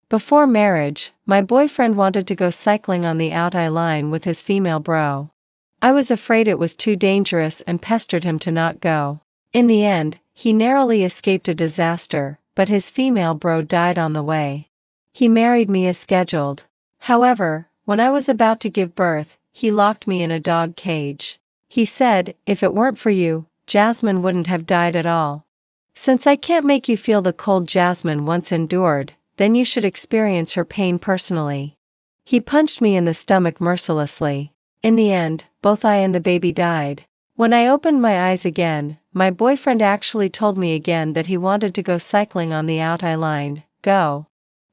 Before marriage, my boyfriend wanted to go cycling on the Altai line with his female bro. I was afraid it was too dangerous and pestered him to not go. In the end, he narrowly escaped a disaster, but his female bro died on the way. He married me as scheduled. However, when I was about to give birth, he locked me in a dog cage. He said, if it weren't for you, Jasmine wouldn't have died at all. Since I can't make you feel the cold Jasmine once endured, then you should experience her pain personally. He punched me in the stomach mercilessly. In the end, both I and the baby died. When I opened my eyes again, my boyfriend actually told me again that he wanted to go cycling on the Altai line. Go.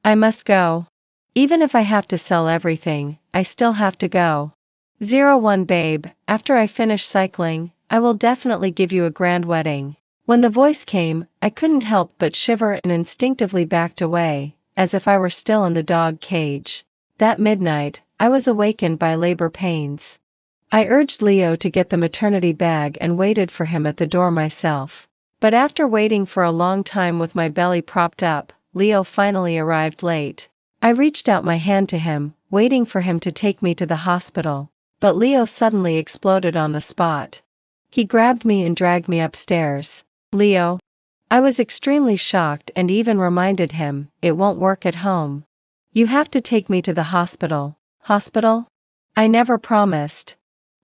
I must go. Even if I have to sell everything, I still have to go. 01 Babe, after I finish cycling, I will definitely give you a grand wedding. When the voice came, I couldn't help but shiver and instinctively backed away, as if I were still in the dog cage. That midnight, I was awakened by labor pains. I urged Leo to get the maternity bag and waited for him at the door myself. But after waiting for a long time with my belly propped up, Leo finally arrived late. I reached out my hand to him, waiting for him to take me to the hospital, but Leo suddenly exploded on the spot. He grabbed me and dragged me upstairs. Leo. I was extremely shocked and even reminded him, it won't work at home. You have to take me to the hospital. Hospital? I never promised.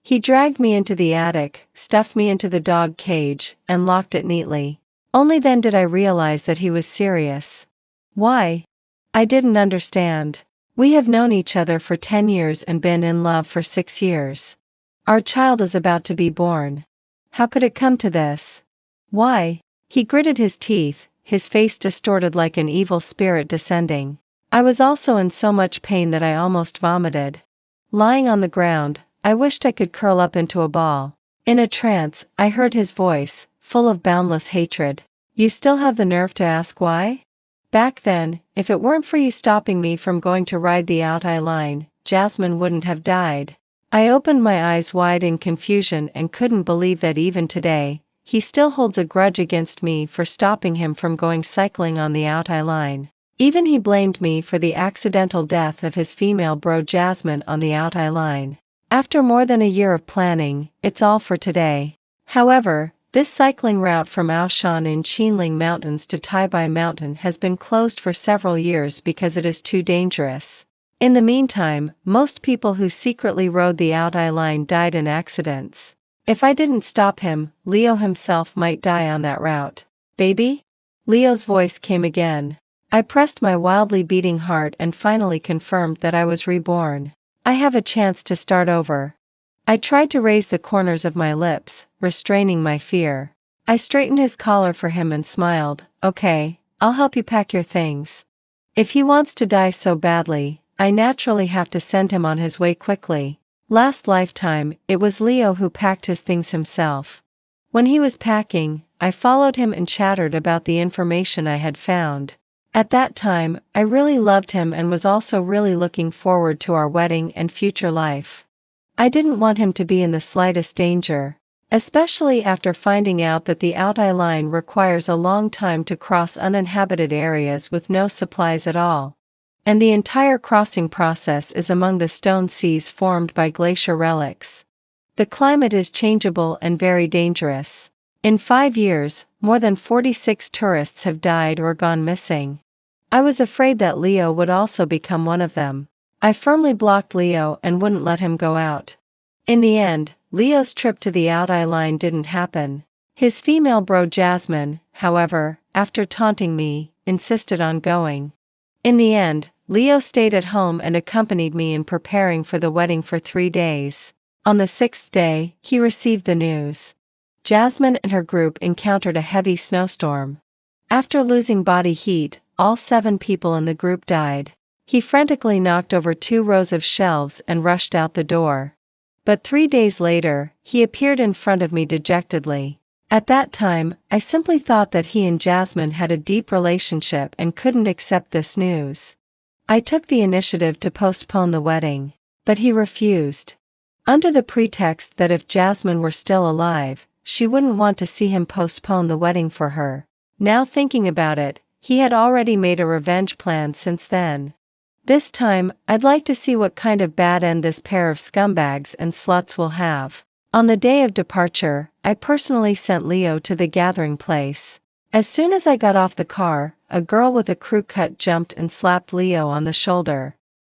He dragged me into the attic, stuffed me into the dog cage, and locked it neatly. Only then did I realize that he was serious. Why? I didn't understand. We have known each other for 10 years and been in love for 6 years. Our child is about to be born. How could it come to this? Why? He gritted his teeth, his face distorted like an evil spirit descending. I was also in so much pain that I almost vomited. Lying on the ground, I wished I could curl up into a ball. In a trance, I heard his voice, full of boundless hatred. You still have the nerve to ask why? Back then, if it weren't for you stopping me from going to ride the Altai line, Jasmine wouldn't have died. I opened my eyes wide in confusion and couldn't believe that even today, he still holds a grudge against me for stopping him from going cycling on the Altai line. Even he blamed me for the accidental death of his female bro Jasmine on the Altai line. After more than a year of planning, it's all for today. However, this cycling route from Aoshan in Qinling Mountains to Taibai Mountain has been closed for several years because it is too dangerous. In the meantime, most people who secretly rode the Altai line died in accidents. If I didn't stop him, Leo himself might die on that route. Baby? Leo's voice came again. I pressed my wildly beating heart and finally confirmed that I was reborn. I have a chance to start over. I tried to raise the corners of my lips, restraining my fear. I straightened his collar for him and smiled. Okay, I'll help you pack your things. If he wants to die so badly, I naturally have to send him on his way quickly. Last lifetime, it was Leo who packed his things himself. When he was packing, I followed him and chattered about the information I had found. At that time, I really loved him and was also really looking forward to our wedding and future life. I didn't want him to be in the slightest danger, especially after finding out that the Altai line requires a long time to cross uninhabited areas with no supplies at all. And the entire crossing process is among the stone seas formed by glacier relics. The climate is changeable and very dangerous. In 5 years, more than 46 tourists have died or gone missing. I was afraid that Leo would also become one of them. I firmly blocked Leo and wouldn't let him go out. In the end, Leo's trip to the Altai line didn't happen. His female bro Jasmine, however, after taunting me, insisted on going. In the end, Leo stayed at home and accompanied me in preparing for the wedding for 3 days. On the 6th day, he received the news. Jasmine and her group encountered a heavy snowstorm. After losing body heat, all 7 people in the group died. He frantically knocked over 2 rows of shelves and rushed out the door. But 3 days later, he appeared in front of me dejectedly. At that time, I simply thought that he and Jasmine had a deep relationship and couldn't accept this news. I took the initiative to postpone the wedding, but he refused. Under the pretext that if Jasmine were still alive, she wouldn't want to see him postpone the wedding for her. Now thinking about it, He had already made a revenge plan since then. This time, I'd like to see what kind of bad end this pair of scumbags and sluts will have. On the day of departure, I personally sent Leo to the gathering place. As soon as I got off the car, a girl with a crew cut jumped and slapped Leo on the shoulder.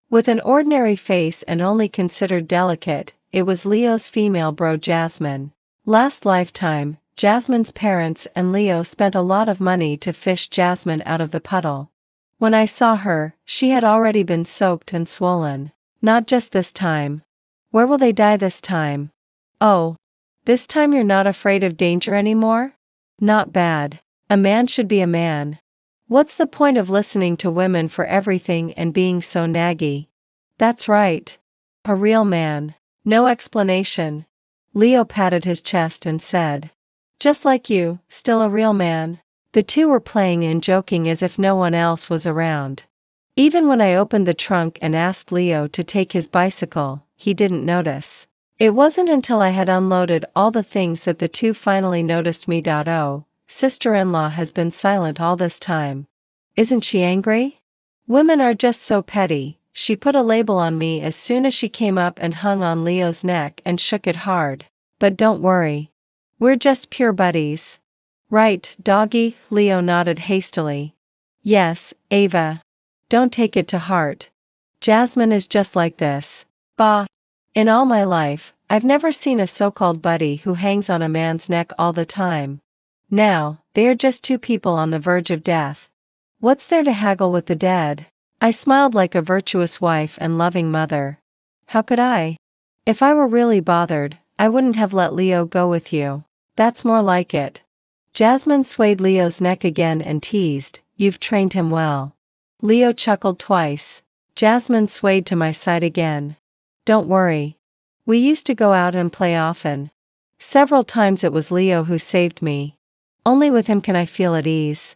With an ordinary face and only considered delicate, it was Leo's female bro Jasmine. Last lifetime, Jasmine's parents and Leo spent a lot of money to fish Jasmine out of the puddle. When I saw her, she had already been soaked and swollen. Not just this time. Where will they die this time? Oh. This time you're not afraid of danger anymore? Not bad. A man should be a man. What's the point of listening to women for everything and being so naggy? That's right. A real man. No explanation. Leo patted his chest and said. Just like you, still a real man. The two were playing and joking as if no one else was around. Even when I opened the trunk and asked Leo to take his bicycle, he didn't notice. It wasn't until I had unloaded all the things that the two finally noticed me. Oh, sister-in-law has been silent all this time. Isn't she angry? Women are just so petty. She put a label on me as soon as she came up and hung on Leo's neck and shook it hard. But don't worry. We're just pure buddies. Right, doggy? Leo nodded hastily. Yes, Ava. Don't take it to heart. Jasmine is just like this. Bah. In all my life, I've never seen a so-called buddy who hangs on a man's neck all the time. Now, they are just two people on the verge of death. What's there to haggle with the dead? I smiled like a virtuous wife and loving mother. How could I? If I were really bothered, I wouldn't have let Leo go with you. That's more like it. Jasmine swayed Leo's neck again and teased, you've trained him well. Leo chuckled twice. Jasmine swayed to my side again. Don't worry. We used to go out and play often. Several times it was Leo who saved me. Only with him can I feel at ease.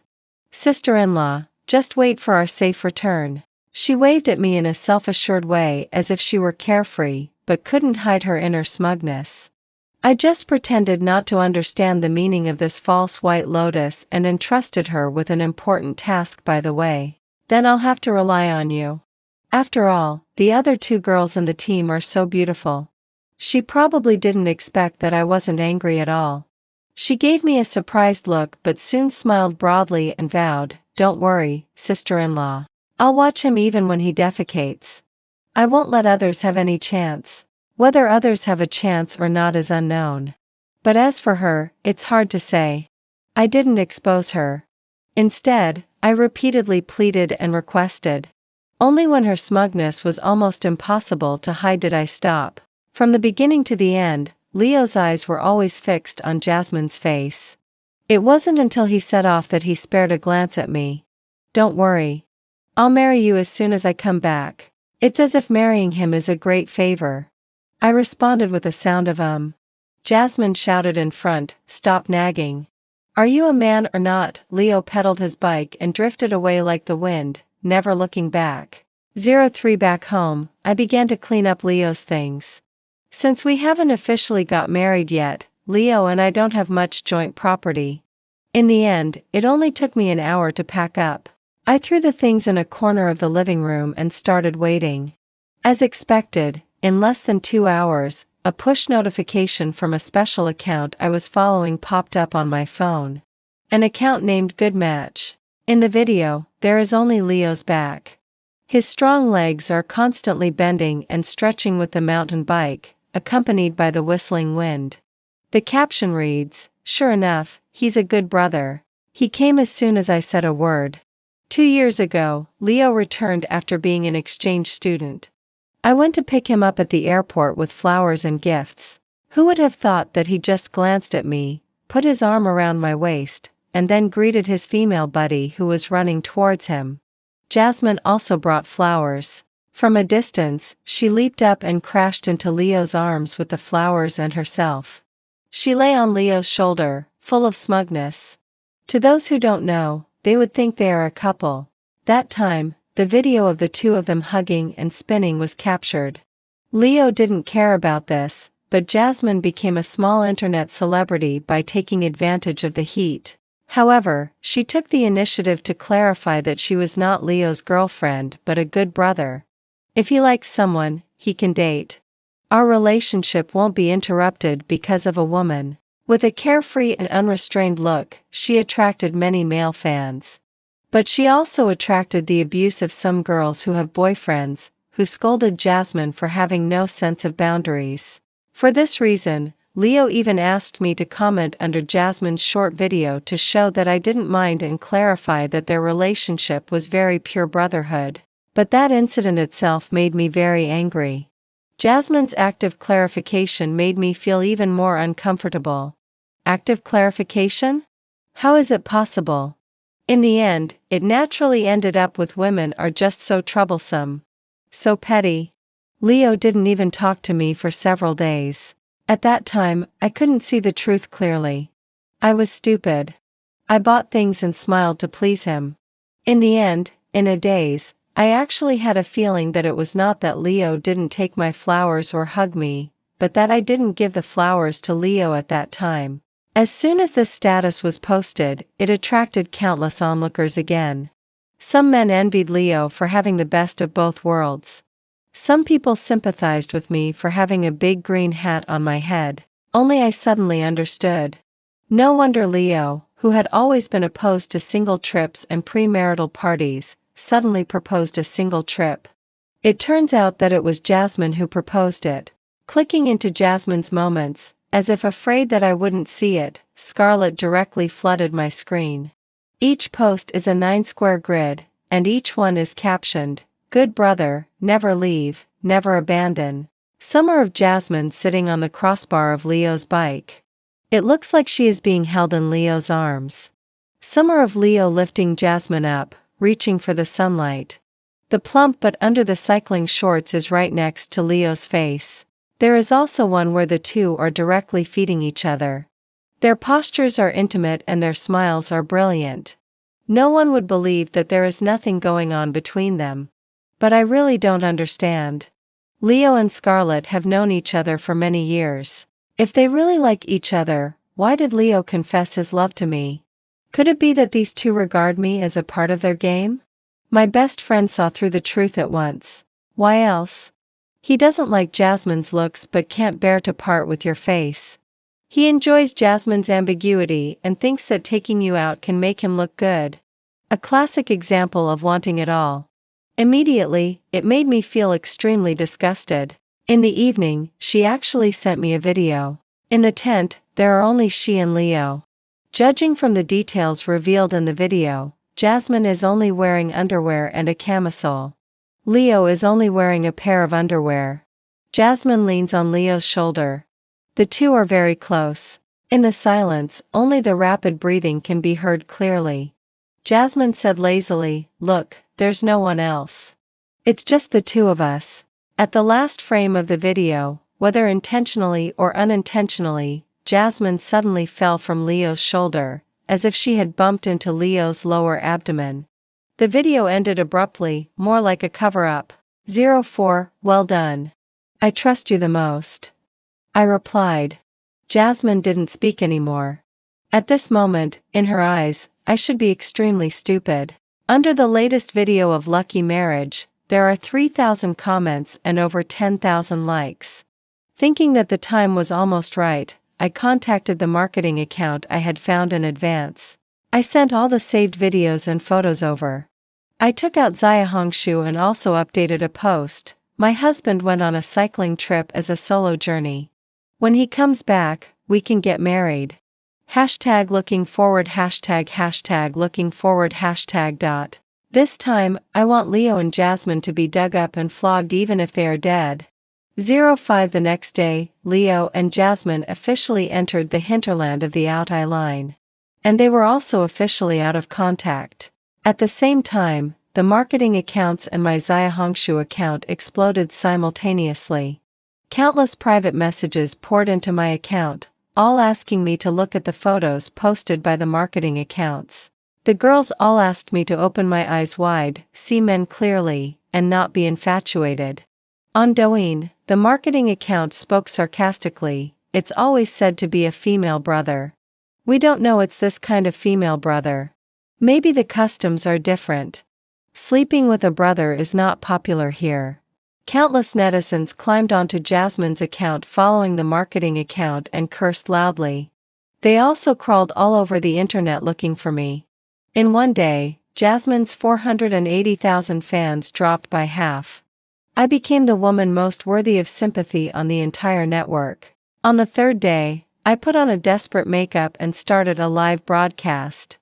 Sister-in-law, just wait for our safe return. She waved at me in a self-assured way as if she were carefree, but couldn't hide her inner smugness. I just pretended not to understand the meaning of this false white lotus and entrusted her with an important task by the way. Then I'll have to rely on you. After all, the other two girls in the team are so beautiful. She probably didn't expect that I wasn't angry at all. She gave me a surprised look but soon smiled broadly and vowed, don't worry, sister-in-law. I'll watch him even when he defecates. I won't let others have any chance. Whether others have a chance or not is unknown. But as for her, it's hard to say. I didn't expose her. Instead, I repeatedly pleaded and requested. Only when her smugness was almost impossible to hide did I stop. From the beginning to the end, Leo's eyes were always fixed on Jasmine's face. It wasn't until he set off that he spared a glance at me. Don't worry. I'll marry you as soon as I come back. It's as if marrying him is a great favor. I responded with a sound of Jasmine shouted in front, stop nagging. Are you a man or not? Leo pedaled his bike and drifted away like the wind, never looking back. 03 Back home, I began to clean up Leo's things. Since we haven't officially got married yet, Leo and I don't have much joint property. In the end, it only took me an hour to pack up. I threw the things in a corner of the living room and started waiting. As expected, in less than 2 hours, a push notification from a special account I was following popped up on my phone. An account named Good Match. In the video, there is only Leo's back. His strong legs are constantly bending and stretching with the mountain bike, accompanied by the whistling wind. The caption reads, sure enough, he's a good brother. He came as soon as I said a word. 2 years ago, Leo returned after being an exchange student. I went to pick him up at the airport with flowers and gifts. Who would have thought that he just glanced at me, put his arm around my waist, and then greeted his female buddy who was running towards him. Jasmine also brought flowers. From a distance, she leaped up and crashed into Leo's arms with the flowers and herself. She lay on Leo's shoulder, full of smugness. To those who don't know, they would think they are a couple. That time, the video of the two of them hugging and spinning was captured. Leo didn't care about this, but Jasmine became a small internet celebrity by taking advantage of the heat. However, she took the initiative to clarify that she was not Leo's girlfriend but a good brother. If he likes someone, he can date. Our relationship won't be interrupted because of a woman. With a carefree and unrestrained look, she attracted many male fans. But she also attracted the abuse of some girls who have boyfriends, who scolded Jasmine for having no sense of boundaries. For this reason, Leo even asked me to comment under Jasmine's short video to show that I didn't mind and clarify that their relationship was very pure brotherhood. But that incident itself made me very angry. Jasmine's active clarification made me feel even more uncomfortable. Active clarification? How is it possible? In the end, it naturally ended up with women are just so troublesome. So petty. Leo didn't even talk to me for several days. At that time, I couldn't see the truth clearly. I was stupid. I bought things and smiled to please him. In the end, in a daze, I actually had a feeling that it was not that Leo didn't take my flowers or hug me, but that I didn't give the flowers to Leo at that time. As soon as this status was posted, it attracted countless onlookers again. Some men envied Leo for having the best of both worlds. Some people sympathized with me for having a big green hat on my head. Only I suddenly understood. No wonder Leo, who had always been opposed to single trips and premarital parties, suddenly proposed a single trip. It turns out that it was Jasmine who proposed it. Clicking into Jasmine's moments, as if afraid that I wouldn't see it, Scarlett directly flooded my screen. Each post is a 9-square grid, and each one is captioned, "Good brother, never leave, never abandon." Some are of Jasmine sitting on the crossbar of Leo's bike. It looks like she is being held in Leo's arms. Some are of Leo lifting Jasmine up, reaching for the sunlight. The plump but under the cycling shorts is right next to Leo's face. There is also one where the two are directly feeding each other. Their postures are intimate and their smiles are brilliant. No one would believe that there is nothing going on between them. But I really don't understand. Leo and Scarlett have known each other for many years. If they really like each other, why did Leo confess his love to me? Could it be that these two regard me as a part of their game? My best friend saw through the truth at once. Why else? He doesn't like Jasmine's looks but can't bear to part with your face. He enjoys Jasmine's ambiguity and thinks that taking you out can make him look good. A classic example of wanting it all. Immediately, it made me feel extremely disgusted. In the evening, she actually sent me a video. In the tent, there are only she and Leo. Judging from the details revealed in the video, Jasmine is only wearing underwear and a camisole. Leo is only wearing a pair of underwear. Jasmine leans on Leo's shoulder. The two are very close. In the silence, only the rapid breathing can be heard clearly. Jasmine said lazily, "Look, there's no one else. It's just the two of us." At the last frame of the video, whether intentionally or unintentionally, Jasmine suddenly fell from Leo's shoulder, as if she had bumped into Leo's lower abdomen. The video ended abruptly, more like a cover-up. 04, well done. I trust you the most. I replied. Jasmine didn't speak anymore. At this moment, in her eyes, I should be extremely stupid. Under the latest video of Lucky Marriage, there are 3,000 comments and over 10,000 likes. Thinking that the time was almost right, I contacted the marketing account I had found in advance. I sent all the saved videos and photos over. I took out Zaya Hongshu and also updated a post. My husband went on a cycling trip as a solo journey. When he comes back, we can get married. Hashtag looking forward, hashtag looking forward, hashtag. This time, I want Leo and Jasmine to be dug up and flogged even if they are dead. 05 The next day, Leo and Jasmine officially entered the hinterland of the Out Eye line. And they were also officially out of contact. At the same time, the marketing accounts and my Zaya Hongshu account exploded simultaneously. Countless private messages poured into my account, all asking me to look at the photos posted by the marketing accounts. The girls all asked me to open my eyes wide, see men clearly, and not be infatuated. On Douyin, the marketing account spoke sarcastically, "It's always said to be a female brother. We don't know it's this kind of female brother. Maybe the customs are different. Sleeping with a brother is not popular here. Countless netizens climbed onto Jasmine's account following the marketing account and cursed loudly. They also crawled all over the internet looking for me. In one day, Jasmine's 480,000 fans dropped by half. I became the woman most worthy of sympathy on the entire network. On the third day, I put on a desperate makeup and started a live broadcast.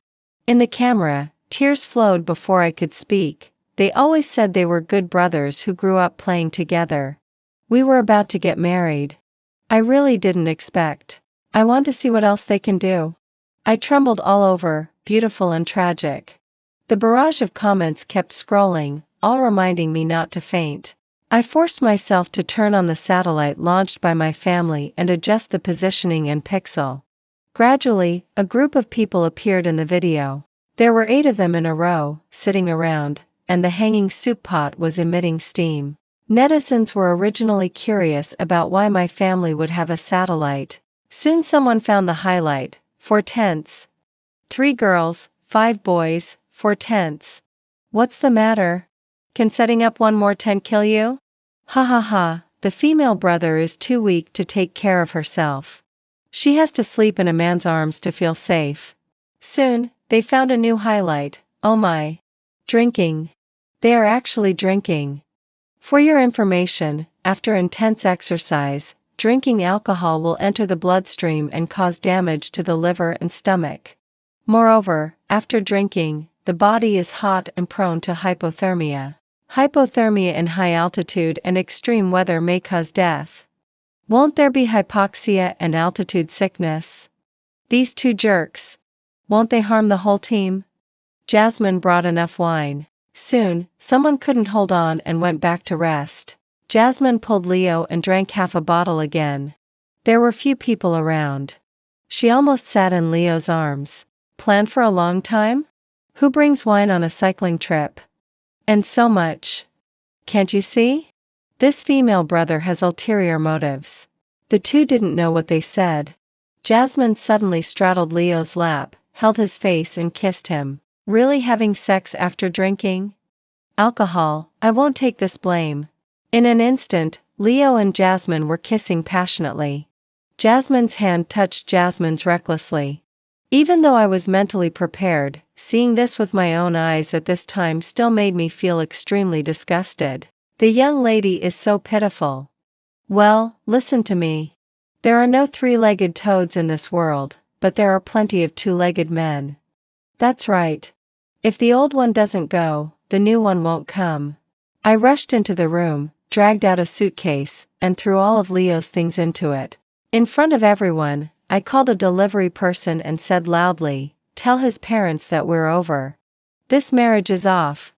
In the camera, tears flowed before I could speak. They always said they were good brothers who grew up playing together. We were about to get married. I really didn't expect. I want to see what else they can do. I trembled all over, beautiful and tragic. The barrage of comments kept scrolling, all reminding me not to faint. I forced myself to turn on the satellite launched by my family and adjust the positioning and pixel. Gradually, a group of people appeared in the video. There were 8 of them in a row, sitting around, and the hanging soup pot was emitting steam. Netizens were originally curious about why my family would have a satellite. Soon someone found the highlight: 4 tents. 3 girls, 5 boys, 4 tents. What's the matter? Can setting up one more tent kill you? Ha ha ha, the female brother is too weak to take care of herself. She has to sleep in a man's arms to feel safe. Soon, they found a new highlight: oh my. Drinking. They are actually drinking. For your information, after intense exercise, drinking alcohol will enter the bloodstream and cause damage to the liver and stomach. Moreover, after drinking, the body is hot and prone to hypothermia. Hypothermia in high altitude and extreme weather may cause death. Won't there be hypoxia and altitude sickness? These 2 jerks. Won't they harm the whole team? Jasmine brought enough wine. Soon, someone couldn't hold on and went back to rest. Jasmine pulled Leo and drank half a bottle again. There were few people around. She almost sat in Leo's arms. Planned for a long time? Who brings wine on a cycling trip? And so much. Can't you see? This female brother has ulterior motives. The 2 didn't know what they said. Jasmine suddenly straddled Leo's lap, held his face and kissed him. Really having sex after drinking? Alcohol, I won't take this blame. In an instant, Leo and Jasmine were kissing passionately. Jasmine's hand touched Jasmine's recklessly. Even though I was mentally prepared, seeing this with my own eyes at this time still made me feel extremely disgusted. The young lady is so pitiful. Well, listen to me. There are no 3-legged toads in this world, but there are plenty of 2-legged men. That's right. If the old one doesn't go, the new one won't come. I rushed into the room, dragged out a suitcase, and threw all of Leo's things into it. In front of everyone, I called a delivery person and said loudly, "Tell his parents that we're over. This marriage is off."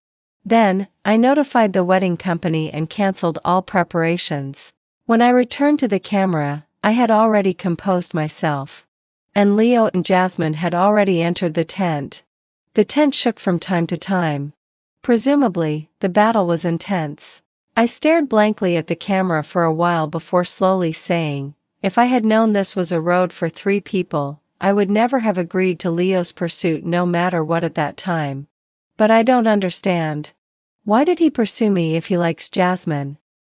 Then, I notified the wedding company and cancelled all preparations. When I returned to the camera, I had already composed myself. And Leo and Jasmine had already entered the tent. The tent shook from time to time. Presumably, the battle was intense. I stared blankly at the camera for a while before slowly saying, if I had known this was a road for 3 people, I would never have agreed to Leo's pursuit no matter what at that time. But I don't understand. Why did he pursue me if he likes Jasmine?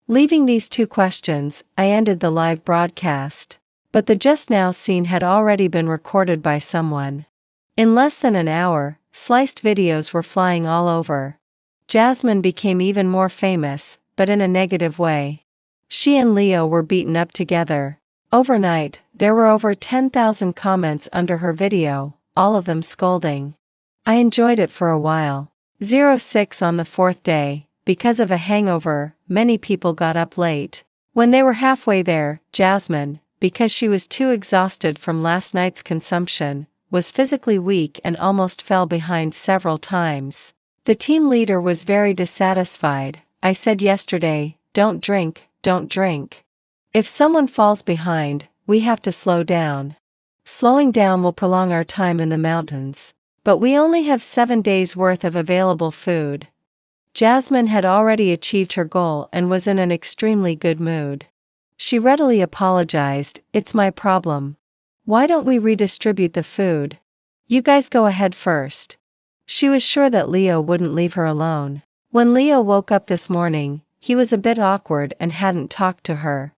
Leaving these 2 questions, I ended the live broadcast. But the just now scene had already been recorded by someone. In less than an hour, sliced videos were flying all over. Jasmine became even more famous, but in a negative way. She and Leo were beaten up together. Overnight, there were over 10,000 comments under her video, all of them scolding. I enjoyed it for a while. 06 on the 4th day, because of a hangover, many people got up late. When they were halfway there, Jasmine, because she was too exhausted from last night's consumption, was physically weak and almost fell behind several times. The team leader was very dissatisfied. I said yesterday, don't drink, don't drink. If someone falls behind, we have to slow down. Slowing down will prolong our time in the mountains. But we only have 7 days worth of available food. Jasmine had already achieved her goal and was in an extremely good mood. She readily apologized, "It's my problem. Why don't we redistribute the food? You guys go ahead first. She was sure that Leo wouldn't leave her alone. When Leo woke up this morning, he was a bit awkward and hadn't talked to her.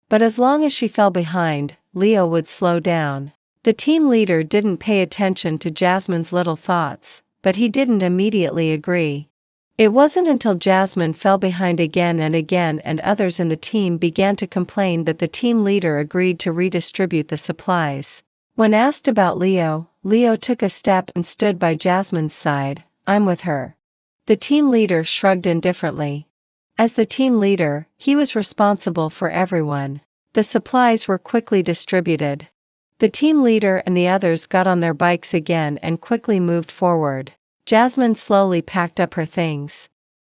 But as long as she fell behind, Leo would slow down. The team leader didn't pay attention to Jasmine's little thoughts, but he didn't immediately agree. It wasn't until Jasmine fell behind again and others in the team began to complain that the team leader agreed to redistribute the supplies. When asked about Leo, Leo took a step and stood by Jasmine's side. I'm with her. The team leader shrugged indifferently. As the team leader, he was responsible for everyone. The supplies were quickly distributed. The team leader and the others got on their bikes again and quickly moved forward. Jasmine slowly packed up her things.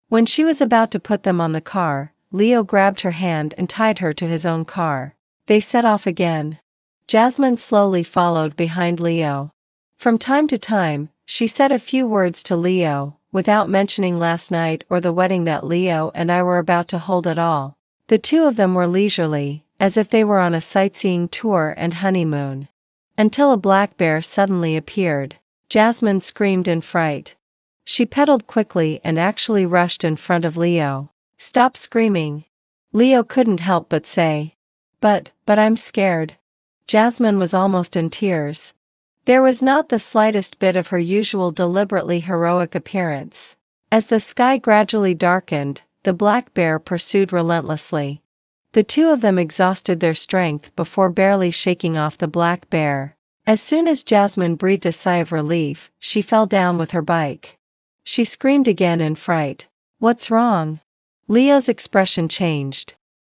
When she was about to put them on the car, Leo grabbed her hand and tied her to his own car. They set off again. Jasmine slowly followed behind Leo. From time to time, she said a few words to Leo, without mentioning last night or the wedding that Leo and I were about to hold at all. The two of them were leisurely, as if they were on a sightseeing tour and honeymoon. Until a black bear suddenly appeared. Jasmine screamed in fright. She pedaled quickly and actually rushed in front of Leo. Stop screaming. Leo couldn't help but say. But I'm scared. Jasmine was almost in tears. There was not the slightest bit of her usual deliberately heroic appearance. As the sky gradually darkened, the black bear pursued relentlessly. The two of them exhausted their strength before barely shaking off the black bear. As soon as Jasmine breathed a sigh of relief, she fell down with her bike. She screamed again in fright. What's wrong? Leo's expression changed.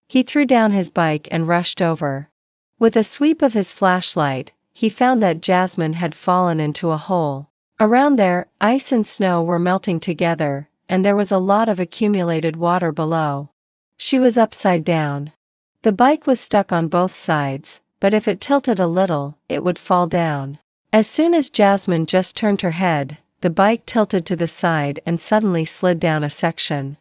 He threw down his bike and rushed over. With a sweep of his flashlight, he found that Jasmine had fallen into a hole. Around there, ice and snow were melting together, and there was a lot of accumulated water below. She was upside down. The bike was stuck on both sides, but if it tilted a little, it would fall down. As soon as Jasmine just turned her head, the bike tilted to the side and suddenly slid down a section.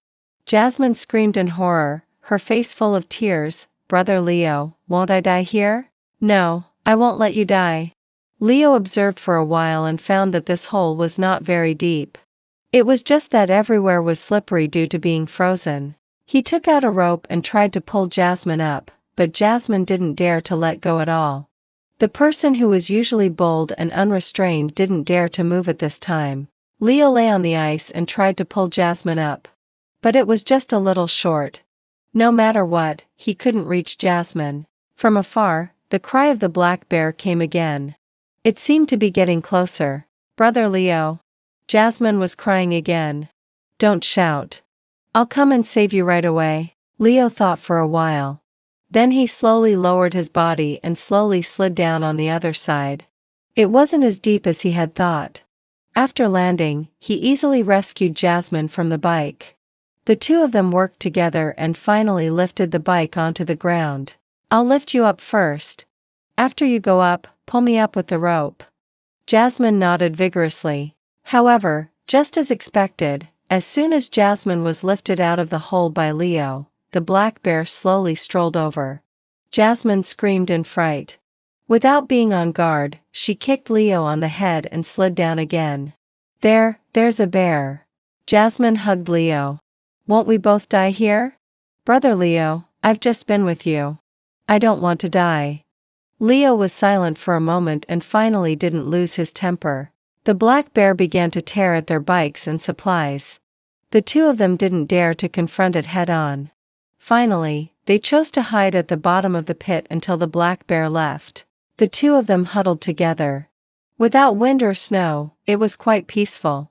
Jasmine screamed in horror, her face full of tears. Brother Leo, won't I die here? No, I won't let you die. Leo observed for a while and found that this hole was not very deep. It was just that everywhere was slippery due to being frozen. He took out a rope and tried to pull Jasmine up, but Jasmine didn't dare to let go at all. The person who was usually bold and unrestrained didn't dare to move at this time. Leo lay on the ice and tried to pull Jasmine up. But it was just a little short. No matter what, he couldn't reach Jasmine. From afar, the cry of the black bear came again. It seemed to be getting closer. Brother Leo. Jasmine was crying again. Don't shout. I'll come and save you right away. Leo thought for a while. Then he slowly lowered his body and slowly slid down on the other side. It wasn't as deep as he had thought. After landing, he easily rescued Jasmine from the bike. The two of them worked together and finally lifted the bike onto the ground. I'll lift you up first. After you go up, pull me up with the rope. Jasmine nodded vigorously. However, just as expected, as soon as Jasmine was lifted out of the hole by Leo, the black bear slowly strolled over. Jasmine screamed in fright. Without being on guard, she kicked Leo on the head and slid down again. There's a bear. Jasmine hugged Leo. Won't we both die here? Brother Leo, I've just been with you. I don't want to die. Leo was silent for a moment and finally didn't lose his temper. The black bear began to tear at their bikes and supplies. The two of them didn't dare to confront it head-on. Finally, they chose to hide at the bottom of the pit until the black bear left. The two of them huddled together. Without wind or snow, it was quite peaceful.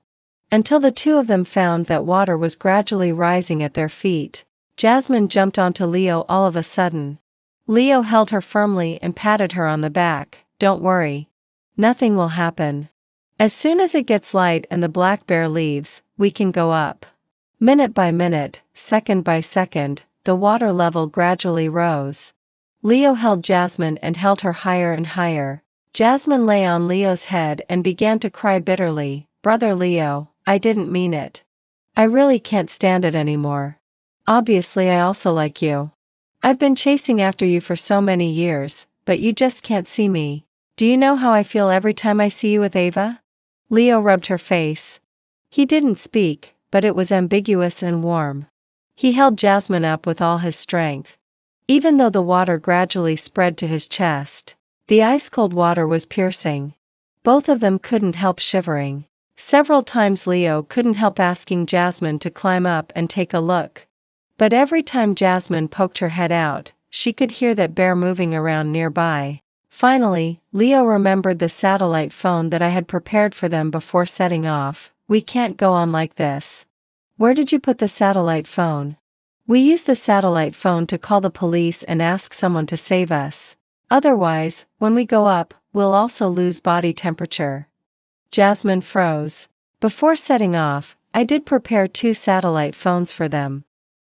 Until the two of them found that water was gradually rising at their feet. Jasmine jumped onto Leo all of a sudden. Leo held her firmly and patted her on the back. Don't worry. Nothing will happen. As soon as it gets light and the black bear leaves, we can go up. Minute by minute, second by second, the water level gradually rose. Leo held Jasmine and held her higher and higher. Jasmine lay on Leo's head and began to cry bitterly. Brother Leo, I didn't mean it. I really can't stand it anymore. Obviously I also like you. I've been chasing after you for so many years, but you just can't see me. Do you know how I feel every time I see you with Ava? Leo rubbed her face. He didn't speak, but it was ambiguous and warm. He held Jasmine up with all his strength. Even though the water gradually spread to his chest, the ice-cold water was piercing. Both of them couldn't help shivering. Several times Leo couldn't help asking Jasmine to climb up and take a look. But every time Jasmine poked her head out, she could hear that bear moving around nearby. Finally, Leo remembered the satellite phone that I had prepared for them before setting off. We can't go on like this. Where did you put the satellite phone? We use the satellite phone to call the police and ask someone to save us. Otherwise, when we go up, we'll also lose body temperature. Jasmine froze. Before setting off, I did prepare 2 satellite phones for them.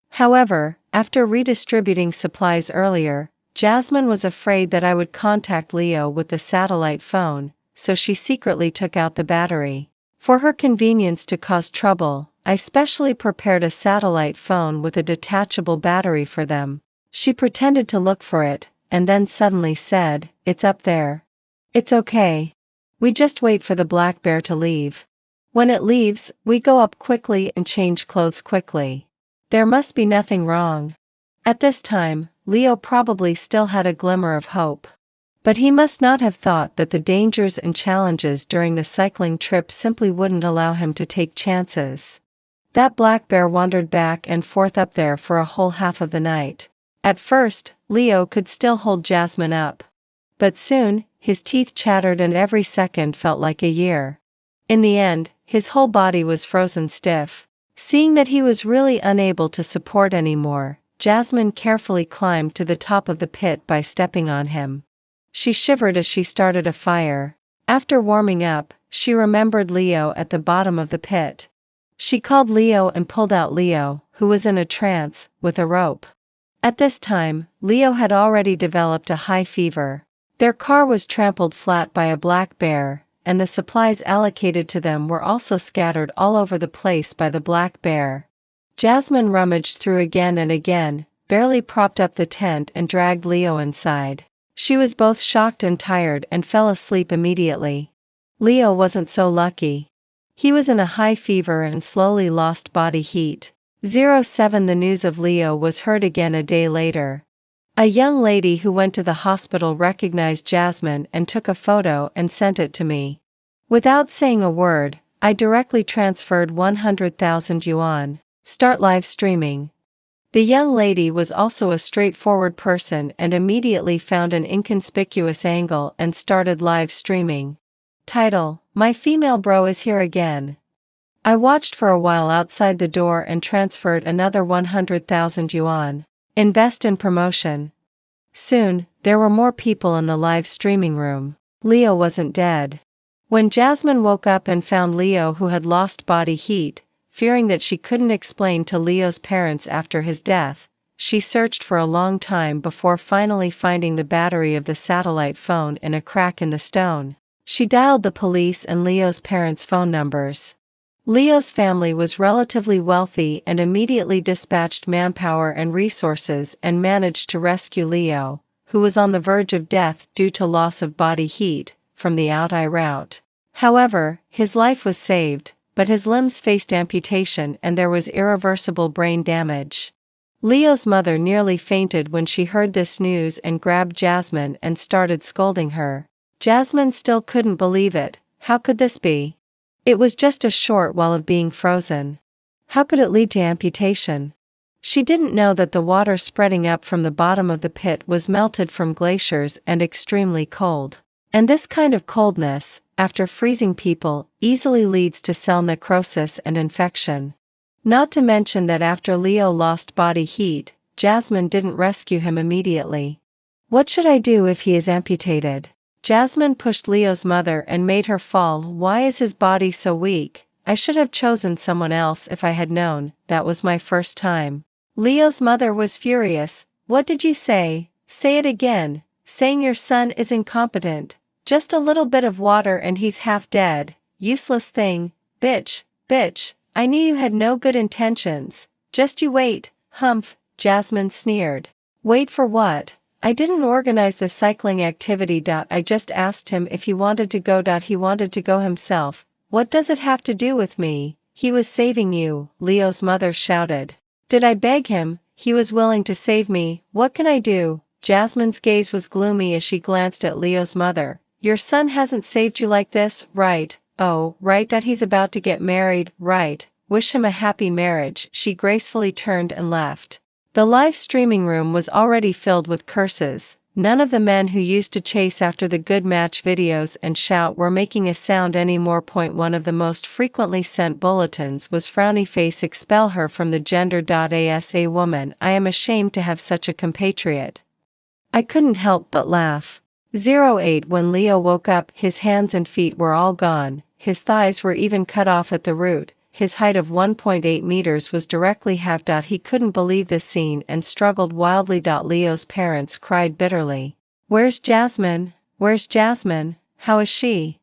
However, after redistributing supplies earlier, Jasmine was afraid that I would contact Leo with the satellite phone, so she secretly took out the battery. For her convenience to cause trouble, I specially prepared a satellite phone with a detachable battery for them. She pretended to look for it, and then suddenly said, "It's up there." "It's okay. We just wait for the black bear to leave. When it leaves, we go up quickly and change clothes quickly. There must be nothing wrong." At this time, Leo probably still had a glimmer of hope. But he must not have thought that the dangers and challenges during the cycling trip simply wouldn't allow him to take chances. That black bear wandered back and forth up there for a whole half of the night. At first, Leo could still hold Jasmine up. But soon, his teeth chattered and every second felt like a year. In the end, his whole body was frozen stiff. Seeing that he was really unable to support anymore, Jasmine carefully climbed to the top of the pit by stepping on him. She shivered as she started a fire. After warming up, she remembered Leo at the bottom of the pit. She called Leo and pulled out Leo, who was in a trance, with a rope. At this time, Leo had already developed a high fever. Their car was trampled flat by a black bear, and the supplies allocated to them were also scattered all over the place by the black bear. Jasmine rummaged through again and again, barely propped up the tent and dragged Leo inside. She was both shocked and tired and fell asleep immediately. Leo wasn't so lucky. He was in a high fever and slowly lost body heat. 07 The news of Leo was heard again a day later. A young lady who went to the hospital recognized Jasmine and took a photo and sent it to me. Without saying a word, I directly transferred 100,000 yuan. Start live streaming. The young lady was also a straightforward person and immediately found an inconspicuous angle and started live streaming. Title: My female bro is here again. I watched for a while outside the door and transferred another 100,000 yuan. Invest in promotion. Soon, there were more people in the live streaming room. Leo wasn't dead. When Jasmine woke up and found Leo who had lost body heat, fearing that she couldn't explain to Leo's parents after his death, she searched for a long time before finally finding the battery of the satellite phone in a crack in the stone. She dialed the police and Leo's parents' phone numbers. Leo's family was relatively wealthy and immediately dispatched manpower and resources and managed to rescue Leo, who was on the verge of death due to loss of body heat, from the out-eye route. However, his life was saved, but his limbs faced amputation and there was irreversible brain damage. Leo's mother nearly fainted when she heard this news and grabbed Jasmine and started scolding her. Jasmine still couldn't believe it. How could this be? It was just a short while of being frozen. How could it lead to amputation? She didn't know that the water spreading up from the bottom of the pit was melted from glaciers and extremely cold. And this kind of coldness, after freezing people, easily leads to cell necrosis and infection. Not to mention that after Leo lost body heat, Jasmine didn't rescue him immediately. What should I do if he is amputated? Jasmine pushed Leo's mother and made her fall. Why is his body so weak? I should have chosen someone else if I had known. That was my first time. Leo's mother was furious. What did you say? Say it again. Saying your son is incompetent. Just a little bit of water and he's half dead. Useless thing. Bitch, bitch. I knew you had no good intentions. Just you wait. Humph, Jasmine sneered. Wait for what? I didn't organize the cycling activity. I just asked him if he wanted to go. He wanted to go himself. What does it have to do with me? He was saving you, Leo's mother shouted. Did I beg him? He was willing to save me. What can I do? Jasmine's gaze was gloomy as she glanced at Leo's mother. Your son hasn't saved you like this, right? Oh, right. He's about to get married, right? Wish him a happy marriage. She gracefully turned and left. The live streaming room was already filled with curses. None of the men who used to chase after the good match videos and shout were making a sound anymore. One of the most frequently sent bulletins was frowny face expel her from the gender. As a woman, I am ashamed to have such a compatriot. I couldn't help but laugh. 08 When Leo woke up, his hands and feet were all gone, his thighs were even cut off at the root. His height of 1.8 meters was directly halved. He couldn't believe this scene and struggled wildly. Leo's parents cried bitterly. Where's Jasmine? Where's Jasmine? How is she?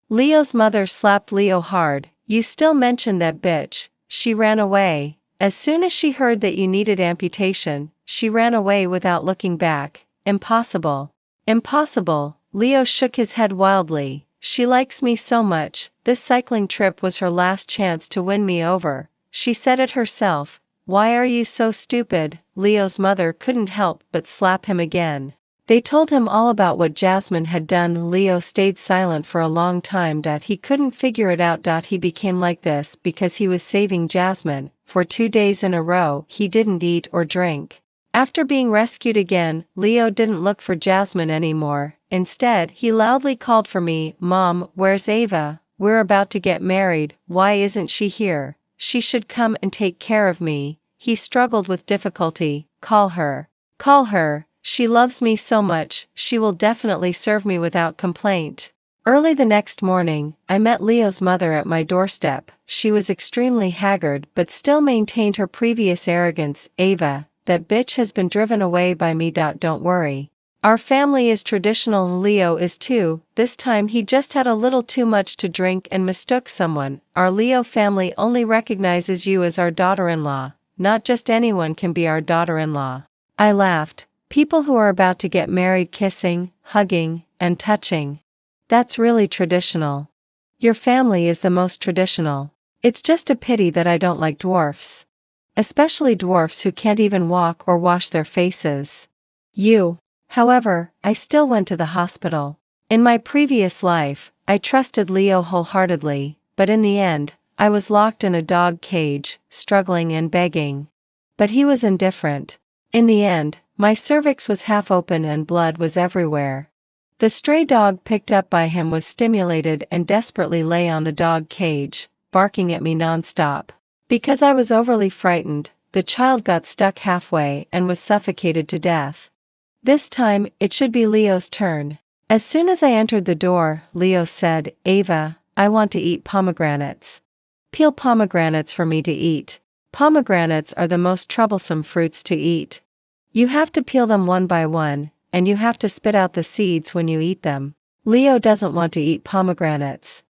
Leo's mother slapped Leo hard. You still mention that bitch. She ran away. As soon as she heard that you needed amputation, she ran away without looking back. Impossible. Impossible. Leo shook his head wildly. She likes me so much. This cycling trip was her last chance to win me over. She said it herself. Why are you so stupid? Leo's mother couldn't help but slap him again. They told him all about what Jasmine had done. Leo stayed silent for a long time. He couldn't figure it out. He became like this because he was saving Jasmine. For 2 days in a row, he didn't eat or drink. After being rescued again, Leo didn't look for Jasmine anymore. Instead, he loudly called for me. Mom, where's Ava? We're about to get married. Why isn't she here? She should come and take care of me. He struggled with difficulty. Call her. Call her. She loves me so much, she will definitely serve me without complaint. Early the next morning, I met Leo's mother at my doorstep. She was extremely haggard but still maintained her previous arrogance. Ava, that bitch has been driven away by me. Don't worry. Our family is traditional. Leo is too. This time he just had a little too much to drink and mistook someone. Our Leo family only recognizes you as our daughter-in-law. Not just anyone can be our daughter-in-law. I laughed. People who are about to get married kissing, hugging, and touching. That's really traditional. Your family is the most traditional. It's just a pity that I don't like dwarfs. Especially dwarfs who can't even walk or wash their faces. However, I still went to the hospital. In my previous life, I trusted Leo wholeheartedly, but in the end, I was locked in a dog cage, struggling and begging. But he was indifferent. In the end, my cervix was half open and blood was everywhere. The stray dog picked up by him was stimulated and desperately lay on the dog cage, barking at me nonstop. Because I was overly frightened, the child got stuck halfway and was suffocated to death. This time, it should be Leo's turn. As soon as I entered the door, Leo said, Ava, I want to eat pomegranates. Peel pomegranates for me to eat. Pomegranates are the most troublesome fruits to eat. You have to peel them one by one, and you have to spit out the seeds when you eat them. Leo doesn't want to eat pomegranates.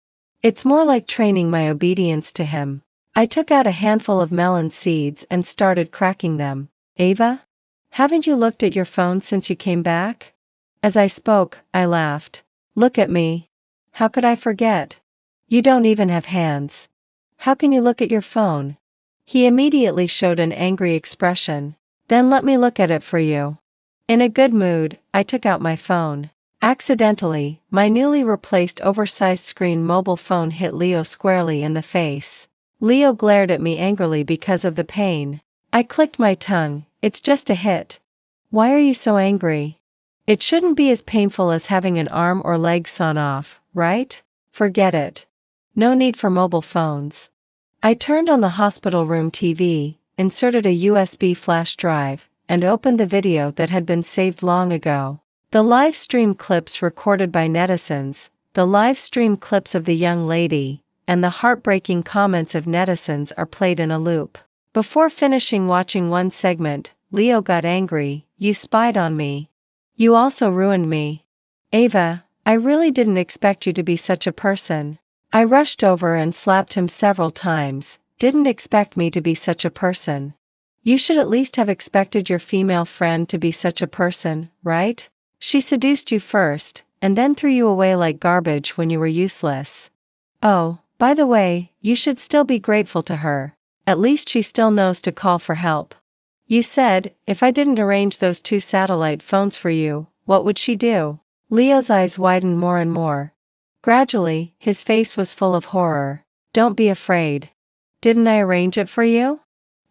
It's more like training my obedience to him. I took out a handful of melon seeds and started cracking them. Ava? Haven't you looked at your phone since you came back? As I spoke, I laughed. Look at me. How could I forget? You don't even have hands. How can you look at your phone? He immediately showed an angry expression. Then let me look at it for you. In a good mood, I took out my phone. Accidentally, my newly replaced oversized screen mobile phone hit Leo squarely in the face. Leo glared at me angrily because of the pain. I clicked my tongue. It's just a hit. Why are you so angry? It shouldn't be as painful as having an arm or leg sawn off, right? Forget it. No need for mobile phones. I turned on the hospital room TV, inserted a USB flash drive, and opened the video that had been saved long ago. The live stream clips recorded by netizens, the live stream clips of the young lady, and the heartbreaking comments of netizens are played in a loop. Before finishing watching one segment, Leo got angry. You spied on me. You also ruined me. Ava, I really didn't expect you to be such a person. I rushed over and slapped him several times. Didn't expect me to be such a person. You should at least have expected your female friend to be such a person, right? She seduced you first, and then threw you away like garbage when you were useless. Oh, by the way, you should still be grateful to her. At least she still knows to call for help. You said, if I didn't arrange those 2 satellite phones for you, what would she do? Leo's eyes widened more and more. Gradually, his face was full of horror. Don't be afraid. Didn't I arrange it for you?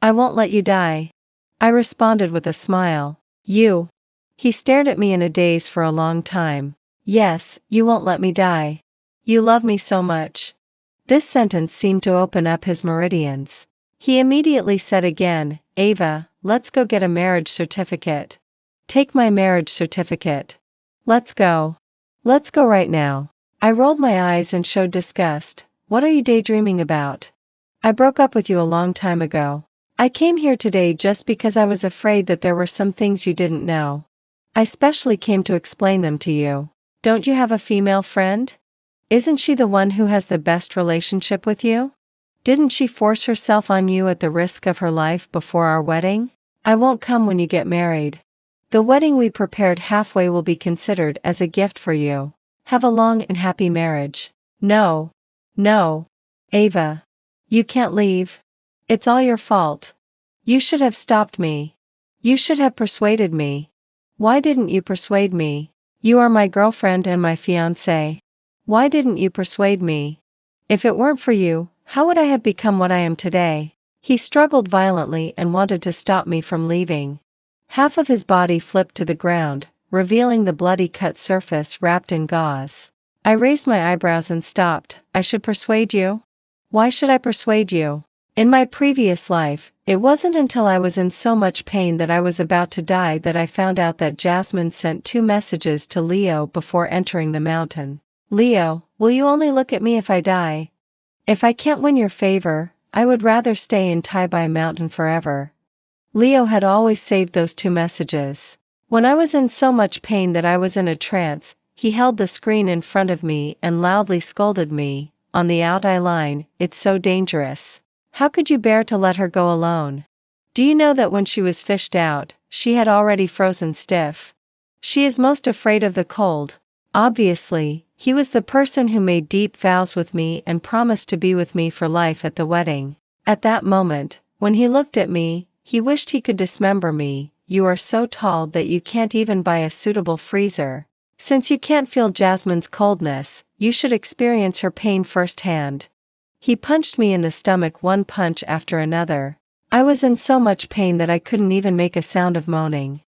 I won't let you die. I responded with a smile. You. He stared at me in a daze for a long time. Yes, you won't let me die. You love me so much. This sentence seemed to open up his meridians. He immediately said again, Ava, let's go get a marriage certificate. Take my marriage certificate. Let's go. Let's go right now. I rolled my eyes and showed disgust. What are you daydreaming about? I broke up with you a long time ago. I came here today just because I was afraid that there were some things you didn't know. I specially came to explain them to you. Don't you have a female friend? Isn't she the one who has the best relationship with you? Didn't she force herself on you at the risk of her life before our wedding? I won't come when you get married. The wedding we prepared halfway will be considered as a gift for you. Have a long and happy marriage. No. No. Ava. You can't leave. It's all your fault. You should have stopped me. You should have persuaded me. Why didn't you persuade me? You are my girlfriend and my fiancé. Why didn't you persuade me? If it weren't for you, how would I have become what I am today? He struggled violently and wanted to stop me from leaving. Half of his body flipped to the ground, revealing the bloody cut surface wrapped in gauze. I raised my eyebrows and stopped. I should persuade you? Why should I persuade you? In my previous life, it wasn't until I was in so much pain that I was about to die that I found out that Jasmine sent 2 messages to Leo before entering the mountain. Leo, will you only look at me if I die? If I can't win your favor, I would rather stay in Tai Mountain forever. Leo had always saved those 2 messages. When I was in so much pain that I was in a trance, he held the screen in front of me and loudly scolded me. On the out-eye line, it's so dangerous. How could you bear to let her go alone? Do you know that when she was fished out, she had already frozen stiff? She is most afraid of the cold. Obviously, he was the person who made deep vows with me and promised to be with me for life at the wedding. At that moment, when he looked at me, he wished he could dismember me. You are so tall that you can't even buy a suitable freezer. Since you can't feel Jasmine's coldness, you should experience her pain firsthand. He punched me in the stomach one punch after another. I was in so much pain that I couldn't even make a sound of moaning.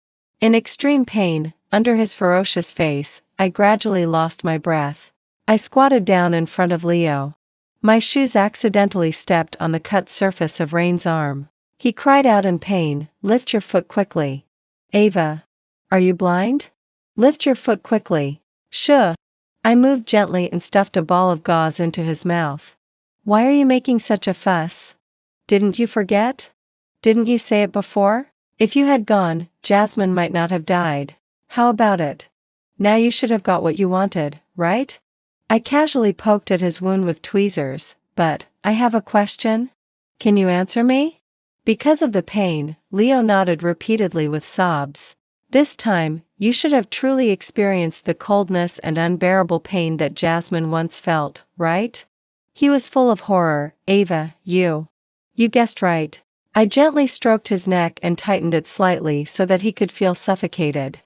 In extreme pain, under his ferocious face, I gradually lost my breath. I squatted down in front of Leo. My shoes accidentally stepped on the cut surface of Rain's arm. He cried out in pain, lift your foot quickly. Ava. Are you blind? Lift your foot quickly. Shh. I moved gently and stuffed a ball of gauze into his mouth. Why are you making such a fuss? Didn't you forget? Didn't you say it before? If you had gone, Jasmine might not have died. How about it? Now you should have got what you wanted, right? I casually poked at his wound with tweezers, but, I have a question? Can you answer me? Because of the pain, Leo nodded repeatedly with sobs. This time, you should have truly experienced the coldness and unbearable pain that Jasmine once felt, right? He was full of horror. Ava, you guessed right. I gently stroked his neck and tightened it slightly so that he could feel suffocated.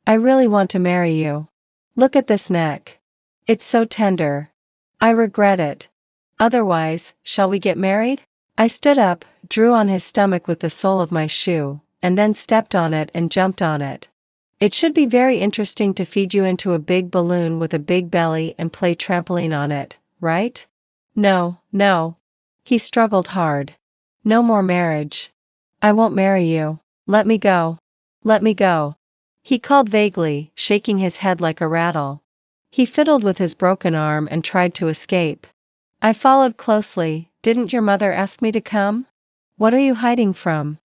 I really want to marry you. Look at this neck. It's so tender. I regret it. Otherwise, shall we get married? I stood up, drew on his stomach with the sole of my shoe, and then stepped on it and jumped on it. It should be very interesting to feed you into a big balloon with a big belly and play trampoline on it, right? No, no. He struggled hard. No more marriage. I won't marry you. Let me go. Let me go. He called vaguely, shaking his head like a rattle. He fiddled with his broken arm and tried to escape. I followed closely. Didn't your mother ask me to come? What are you hiding from?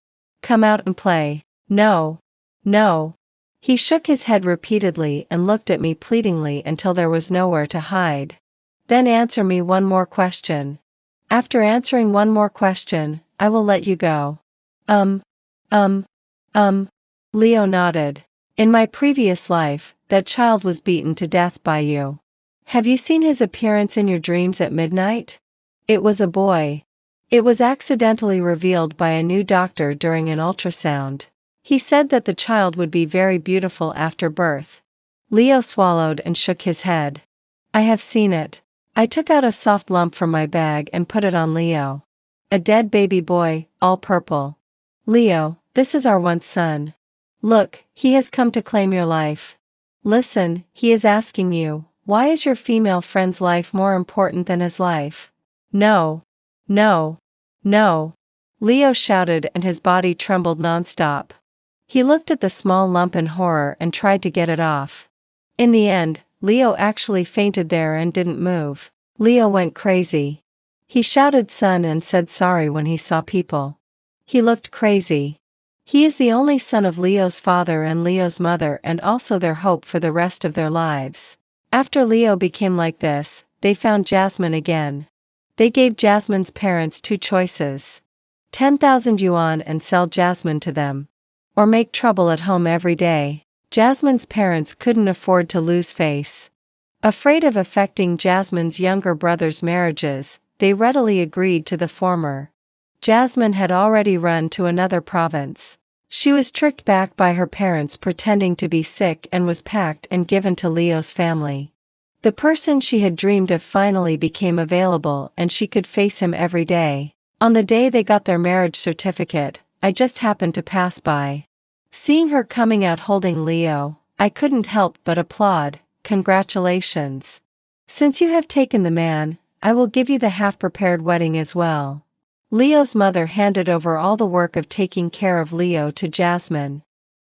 Come out and play. No. No. He shook his head repeatedly and looked at me pleadingly until there was nowhere to hide. Then answer me one more question. After answering one more question, I will let you go. Um, um, Leo nodded. In my previous life, that child was beaten to death by you. Have you seen his appearance in your dreams at midnight? It was a boy. It was accidentally revealed by a new doctor during an ultrasound. He said that the child would be very beautiful after birth. Leo swallowed and shook his head. I have seen it. I took out a soft lump from my bag and put it on Leo. A dead baby boy, all purple. Leo, this is our once son. Look, he has come to claim your life. Listen, he is asking you, why is your female friend's life more important than his life? No. No. No. Leo shouted and his body trembled nonstop. He looked at the small lump in horror and tried to get it off. In the end, Leo actually fainted there and didn't move. Leo went crazy. He shouted son and said sorry when he saw people. He looked crazy. He is the only son of Leo's father and Leo's mother and also their hope for the rest of their lives. After Leo became like this, they found Jasmine again. They gave Jasmine's parents two choices. 10,000 yuan and sell Jasmine to them. Or make trouble at home every day. Jasmine's parents couldn't afford to lose face. Afraid of affecting Jasmine's younger brother's marriages, they readily agreed to the former. Jasmine had already run to another province. She was tricked back by her parents pretending to be sick and was packed and given to Leo's family. The person she had dreamed of finally became available and she could face him every day. On the day they got their marriage certificate, I just happened to pass by. Seeing her coming out holding Leo, I couldn't help but applaud. Congratulations. Since you have taken the man, I will give you the half-prepared wedding as well. Leo's mother handed over all the work of taking care of Leo to Jasmine.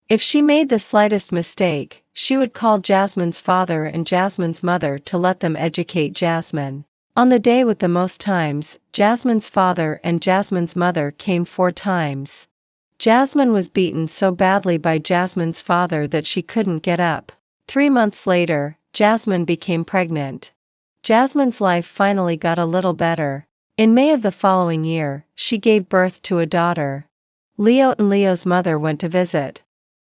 If she made the slightest mistake, she would call Jasmine's father and Jasmine's mother to let them educate Jasmine. On the day with the most times, Jasmine's father and Jasmine's mother came 4 times. Jasmine was beaten so badly by Jasmine's father that she couldn't get up. 3 months later, Jasmine became pregnant. Jasmine's life finally got a little better. In May of the following year, she gave birth to a daughter. Leo and Leo's mother went to visit.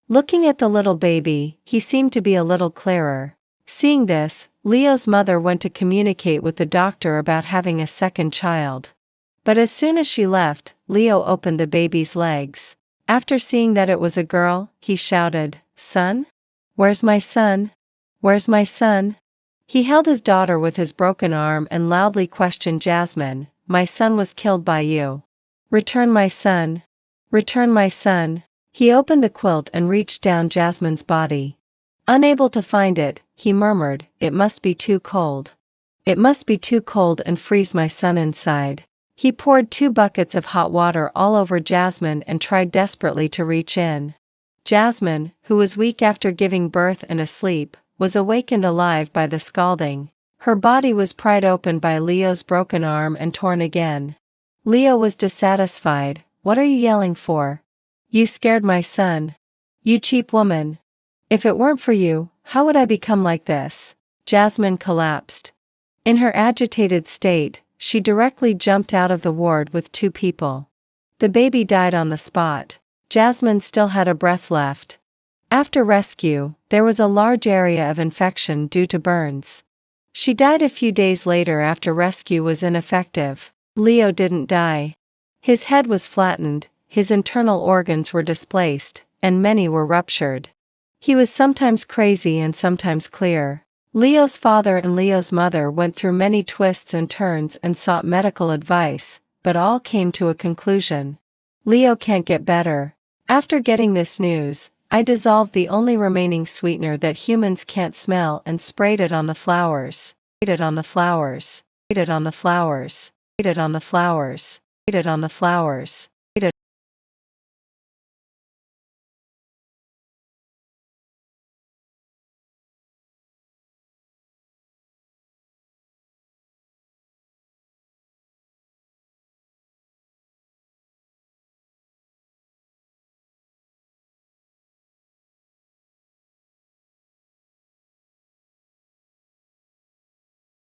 Looking at the little baby, he seemed to be a little clearer. Seeing this, Leo's mother went to communicate with the doctor about having a second child. But as soon as she left, Leo opened the baby's legs. After seeing that it was a girl, he shouted, "Son? Where's my son? Where's my son?" He held his daughter with his broken arm and loudly questioned Jasmine, "My son was killed by you. Return my son. Return my son." He opened the quilt and reached down Jasmine's body. Unable to find it, he murmured, "It must be too cold. It must be too cold and freeze my son inside." He poured 2 buckets of hot water all over Jasmine and tried desperately to reach in. Jasmine, who was weak after giving birth and asleep, was awakened alive by the scalding. Her body was pried open by Leo's broken arm and torn again. Leo was dissatisfied. "What are you yelling for? You scared my son. You cheap woman. If it weren't for you, how would I become like this?" Jasmine collapsed. In her agitated state, she directly jumped out of the ward with 2 people. The baby died on the spot. Jasmine still had a breath left. After rescue, there was a large area of infection due to burns. She died a few days later after rescue was ineffective. Leo didn't die. His head was flattened, his internal organs were displaced, and many were ruptured. He was sometimes crazy and sometimes clear. Leo's father and Leo's mother went through many twists and turns and sought medical advice, but all came to a conclusion. Leo can't get better. After getting this news, I dissolved the only remaining sweetener that humans can't smell and sprayed it on the flowers. Sprayed it on the flowers. Sprayed it on the flowers. Sprayed it on the flowers. Sprayed it on the flowers.